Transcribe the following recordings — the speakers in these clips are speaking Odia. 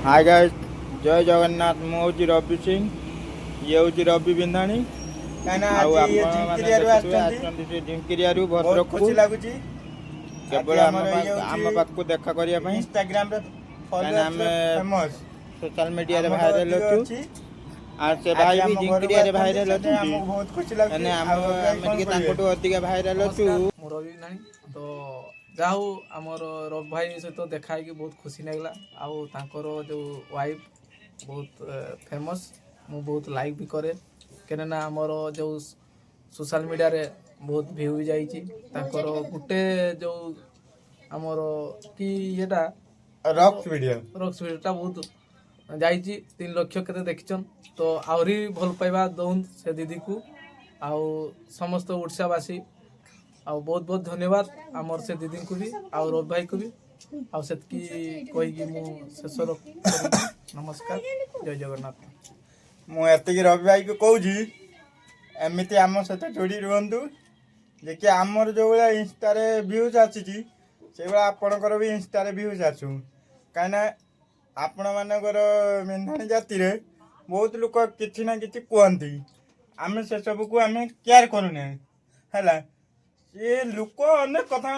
हाय गाइस जय जगन्नाथ मु हूँ रवि सिंह ये हूँ रवि बिंधाणी ढिंकिरिया भद्रक खुशी लगुच केवल आम पाखक देखा करने इंस्टाग्राम फेमस सोशल मीडिया रे भाइराल अच्छु आ से भाई भी ढिंकिरिया रे भाइराल अच्छु बहुत खुशी लगे अधिक भाइराल अच्छु ମୁଁ ରବି ନାହିଁ ତ ଯାହା ହଉ ଆମର ରବି ଭାଇ ସହିତ ଦେଖା ହେଇକି ବହୁତ ଖୁସି ଲାଗିଲା ଆଉ ତାଙ୍କର ଯେଉଁ ୱାଇଫ୍ ବହୁତ ଫେମସ୍ ମୁଁ ବହୁତ ଲାଇକ୍ ବି କରେ କାହିଁକିନା ଆମର ଯେଉଁ ସୋସିଆଲ ମିଡ଼ିଆରେ ବହୁତ ଭିଉ ବି ଯାଇଛି ତାଙ୍କର ଗୋଟେ ଯେଉଁ ଆମର କି ଇଏଟା ରକ୍ସ ଭିଡ଼ିଓଟା ବହୁତ ଯାଇଛି 3 ଲକ୍ଷ କେତେ ଦେଖିଛନ୍ ତ ଆହୁରି ଭଲ ପାଇବା ଦଉନ୍ ସେ ଦିଦିକୁ ଆଉ ସମସ୍ତ ଓଡ଼ିଶାବାସୀ ଆଉ ବହୁତ ବହୁତ ଧନ୍ୟବାଦ ଆମର ସେ ଦିଦିଙ୍କୁ ବି ଆଉ ରବି ଭାଇକୁ ବି ଆଉ ସେତିକି କହିକି ମୁଁ ଶେଷ ନମସ୍କାର ଜୟ ଜଗନ୍ନାଥ ମୁଁ ଏତିକି ରବି ଭାଇକୁ କହୁଛି ଏମିତି ଆମ ସହିତ ଯୋଡ଼ି ରୁହନ୍ତୁ ଯେ କି ଆମର ଯେଉଁଭଳିଆ ଇନଷ୍ଟାରେ ଭ୍ୟୁଜ୍ ଆସିଛି ସେଇଭଳିଆ ଆପଣଙ୍କର ବି ଇନଷ୍ଟାରେ ଭ୍ୟୁଜ୍ ଆସୁ କାହିଁକିନା ଆପଣମାନଙ୍କର ମେଣ୍ଢାଣୀ ଜାତିରେ ବହୁତ ଲୋକ କିଛି ନା କିଛି କୁହନ୍ତି ଆମେ ସେସବୁକୁ ଆମେ କେୟାର କରୁନେ ହେଲା ସେ ଲୋକ ଅନେକ କଥା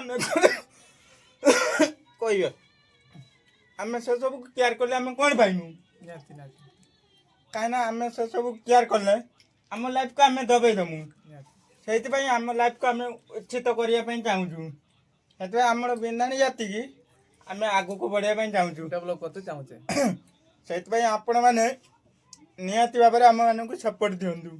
କହିବେ ଆମେ ସେସବୁକୁ କେୟାର କଲେ ଆମେ କ'ଣ ପାଇମୁ କାହିଁକିନା ଆମେ ସେସବୁ କେୟାର କଲେ ଆମ ଲାଇଫ୍କୁ ଆମେ ଦବେଇ ଦେମୁ ସେଇଥିପାଇଁ ଆମ ଲାଇଫ୍କୁ ଆମେ ଉଚ୍ଚିତ କରିବା ପାଇଁ ଚାହୁଁଛୁ ସେଥିପାଇଁ ଆମର ବିନ୍ଧାଣୀ ଜାତିକି ଆମେ ଆଗକୁ ବଢ଼ିବା ପାଇଁ ଚାହୁଁଛୁ ଡେଭଲପ୍ କରତେ ଚାହୁଁଛେ ସେଇଥିପାଇଁ ଆପଣମାନେ ନିହାତି ଭାବରେ ଆମମାନଙ୍କୁ ସପୋର୍ଟ ଦିଅନ୍ତୁ।